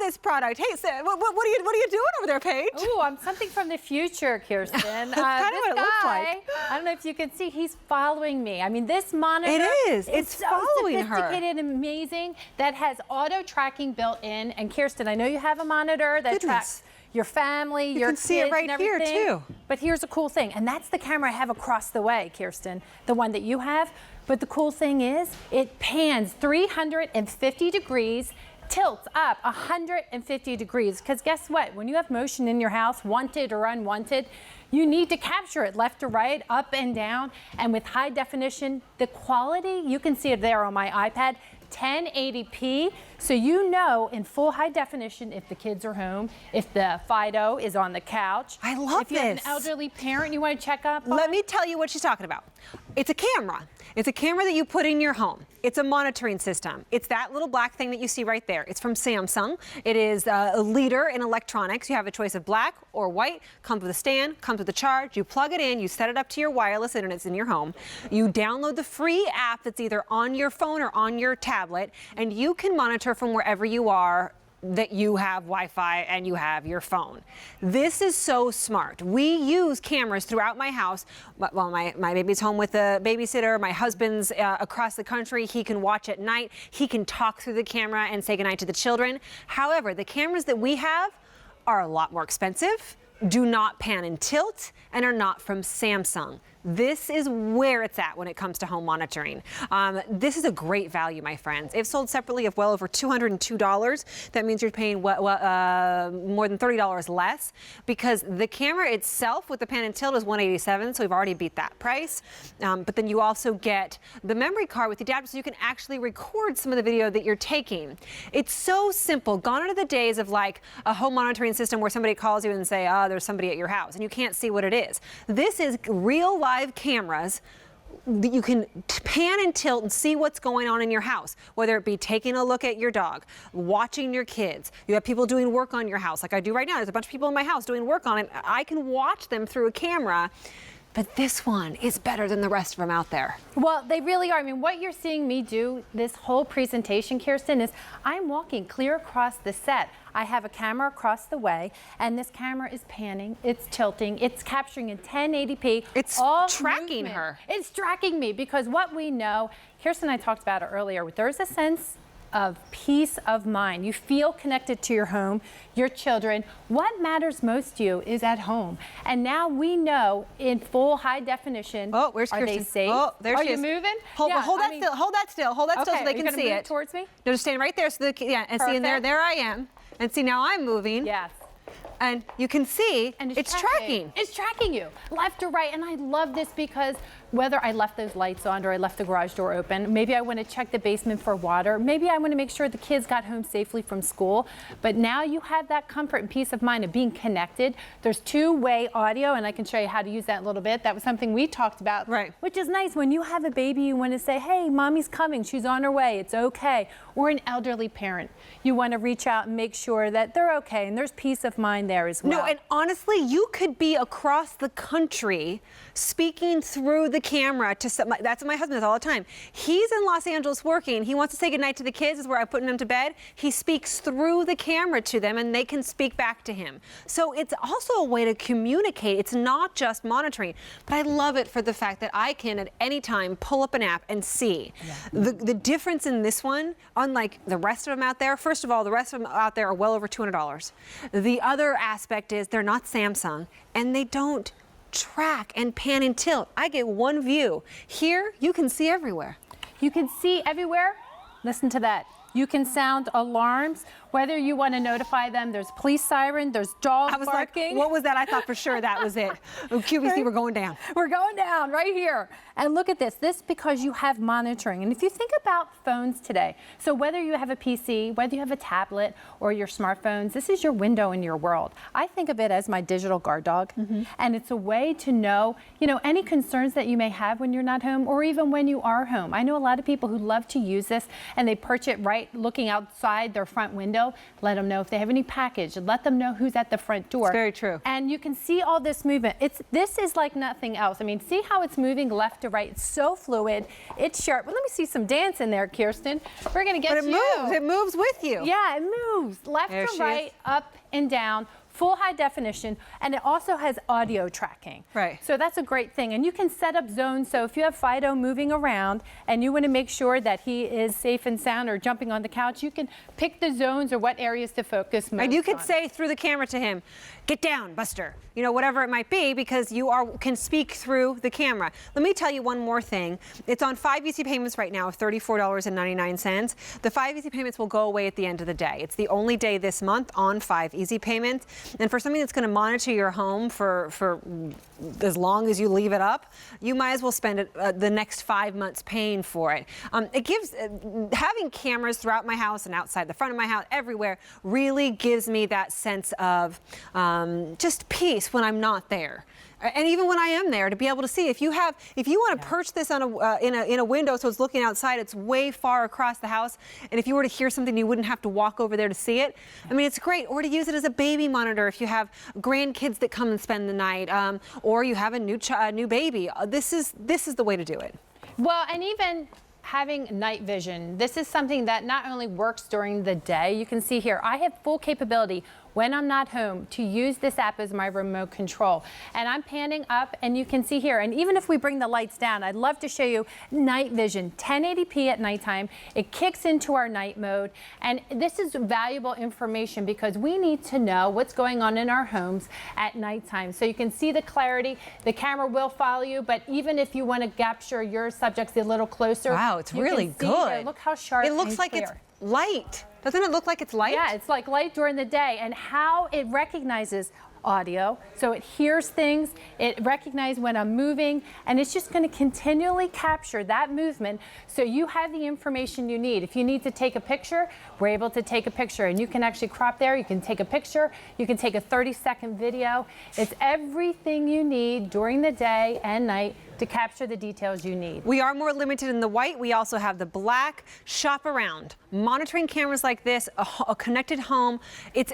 this product. Hey, so, what are you doing over there, Paige? Ooh, I'm something from the future, Kirsten. That's kind of what it looks like. I don't know if you can see, he's following me. I mean, this monitor it's so following her. Sophisticated and amazing, that has auto tracking built in. And Kirsten, I know you have a monitor that tracks your family, your kids, see it right and everything. here too. But here's a cool thing, and that's the camera I have across the way, Kirsten, the one that you have. But the cool thing is, it pans 350 degrees, tilts up 150 degrees. Because guess what? When you have motion in your house, wanted or unwanted, you need to capture it left to right, up and down. And with high definition, the quality, you can see it there on my iPad, 1080p, so you know in full high definition if the kids are home, if the Fido is on the couch. I love If you have an elderly parent you want to check up on. Let me tell you what she's talking about. It's a camera. It's a camera that you put in your home. It's a monitoring system. It's that little black thing that you see right there. It's from Samsung. It is a leader in electronics. You have a choice of black or white. Comes with a stand, comes with a charge. You plug it in, you set it up to your wireless internet. It's in your home. You download the free app that's either on your phone or on your tablet, and you can monitor from wherever you are that you have Wi-Fi and you have your phone. This is so smart. We use cameras throughout my house. Well, my baby's home with a babysitter. My husband's across the country. He can watch at night. He can talk through the camera and say goodnight to the children. However, the cameras that we have are a lot more expensive, do not pan and tilt, and are not from Samsung. This is where it's at when it comes to home monitoring. This is a great value, my friends. If sold separately of well over $202, that means you're paying more than $30 less, because the camera itself with the pan and tilt is $187, so we've already beat that price. But then you also get the memory card with the adapter, so you can actually record some of the video that you're taking. It's so simple. Gone are the days of like a home monitoring system where somebody calls you and say, oh, there's somebody at your house, and you can't see what it is. This is real live cameras that you can pan and tilt and see what's going on in your house, whether it be taking a look at your dog, watching your kids. You have people doing work on your house like I do right now. There's a bunch of people in my house doing work on it. I can watch them through a camera. But this one is better than the rest of them out there. Well, they really are. I mean, what you're seeing me do this whole presentation, Kirsten, is I'm walking clear across the set. I have a camera across the way, and this camera is panning, it's tilting, it's capturing in 1080p. It's all tracking movement. her. It's tracking me, because what we know, Kirsten and I talked about it earlier, there's a sense of peace of mind. You feel connected to your home, your children. What matters most to you is at home. And now we know in full high definition, oh, where's are Kirsten? They safe? Oh, there she is. is. Are you moving? Hold that still. Hold that still. Hold that still so they can see it. Towards me? No, just stand right there so and see, and there I am. And see, now I'm moving. Yes. And you can see and it's tracking. It's tracking you left to right. And I love this because whether I left those lights on or I left the garage door open, maybe I want to check the basement for water, maybe I want to make sure the kids got home safely from school. But now you have that comfort and peace of mind of being connected. There's two-way audio, and I can show you how to use that in a little bit. That was something we talked about, right? Which is nice. When you have a baby, you want to say, hey, mommy's coming, she's on her way, it's okay. Or an elderly parent, you want to reach out and make sure that they're okay, and there's peace of mind there as well. No, and honestly, you could be across the country speaking through the camera to some, that's what my husband does all the time. He's in Los Angeles working. He wants to say goodnight to the kids, is where I'm putting them to bed. He speaks through the camera to them, and they can speak back to him. So it's also a way to communicate. It's not just monitoring, but I love it for the fact that I can at any time pull up an app and see. The difference in this one, unlike the rest of them out there, first of all, the rest of them out there are well over $200. The other aspect is they're not Samsung, and they don't track and pan and tilt. I get one view. Here, you can see everywhere. You can see everywhere. Listen to that. You can sound alarms, whether you want to notify them. There's police siren, there's dog barking. Like, what was that? I thought for sure that was it. Oh, QVC, we're going down. We're going down right here. And look at this. This because you have monitoring. And if you think about phones today, so whether you have a PC, whether you have a tablet or your smartphones, this is your window in your world. I think of it as my digital guard dog. And it's a way to know, any concerns that you may have when you're not home or even when you are home. I know a lot of people who love to use this, and they perch it right right looking outside their front window, let them know if they have any package, let them know who's at the front door. It's very true. And you can see all this movement. This is like nothing else. I mean, see how it's moving left to right. It's so fluid. It's sharp. Well, let me see some dance in there, Kirsten. We're going to get But it moves with you. Yeah, it moves left There to she right, is. up and down. Full high definition, and it also has audio tracking. Right. So that's a great thing. And you can set up zones. So if you have Fido moving around and you want to make sure that he is safe and sound or jumping on the couch, you can pick the zones or what areas to focus most on. And you could say through the camera to him, "Get down, Buster." You know, whatever it might be, because you can speak through the camera. Let me tell you one more thing. It's on 5 easy payments right now of $34.99. The 5 easy payments will go away at the end of the day. It's the only day this month on 5 easy payments. And for something that's going to monitor your home for as long as you leave it up, you might as well spend the next 5 months paying for it. It gives, having cameras throughout my house and outside the front of my house, everywhere, really gives me that sense of just peace when I'm not there. And even when I am there, to be able to see, if you want to perch this on in a window so it's looking outside, it's way far across the house, and if you were to hear something, you wouldn't have to walk over there to see it. I mean, it's great. Or to use it as a baby monitor if you have grandkids that come and spend the night, or you have a new baby. This is the way to do it. Well, and even having night vision, this is something that not only works during the day. You can see here, I have full capability when I'm not home to use this app as my remote control. And I'm panning up, and you can see here, and even if we bring the lights down, I'd love to show you night vision, 1080p at nighttime. It kicks into our night mode, and this is valuable information because we need to know what's going on in our homes at nighttime. So you can see the clarity. The camera will follow you, but even if you want to capture your subjects a little closer, wow, it's really can see good. here, look how sharp it looks and like clear. It's light. Doesn't it look like it's light? Yeah, it's like light during the day, and how it recognizes audio. So it hears things, it recognizes when I'm moving, and it's just going to continually capture that movement so you have the information you need. If you need to take a picture, we're able to take a picture, and you can actually crop there, you can take a picture, you can take a 30-second video. It's everything you need during the day and night to capture the details you need. We are more limited in the white. We also have the black. Shop around. Monitoring cameras like this, a connected home, it's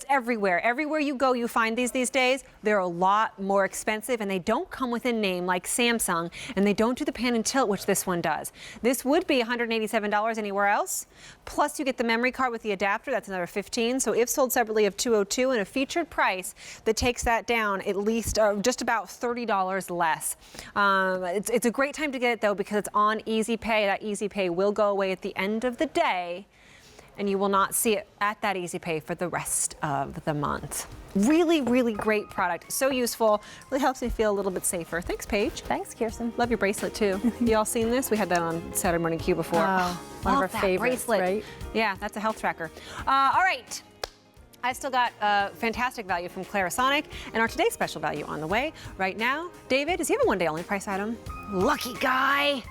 everywhere. Everywhere you go, you find these days. They're a lot more expensive, and they don't come with a name like Samsung, and they don't do the pan and tilt, which this one does. This would be $187 anywhere else. Plus, you get the memory card with the adapter. That's another $15. So if sold separately of $202, and a featured price that takes that down at least just about $30 less. It's a great time to get it, though, because it's on Easy Pay. That Easy Pay will go away at the end of the day, and you will not see it at that Easy Pay for the rest of the month. Really, really great product. So useful. Really helps me feel a little bit safer. Thanks, Paige. Thanks, Kirsten. Love your bracelet, too. You all seen this? We had that on Saturday Morning Q before. Oh, one of our that favorites, bracelet. right? Yeah, that's a health tracker. All right. I still got fantastic value from Clarisonic, and our today's special value on the way right now. David, does he have a one-day only price item? Lucky guy.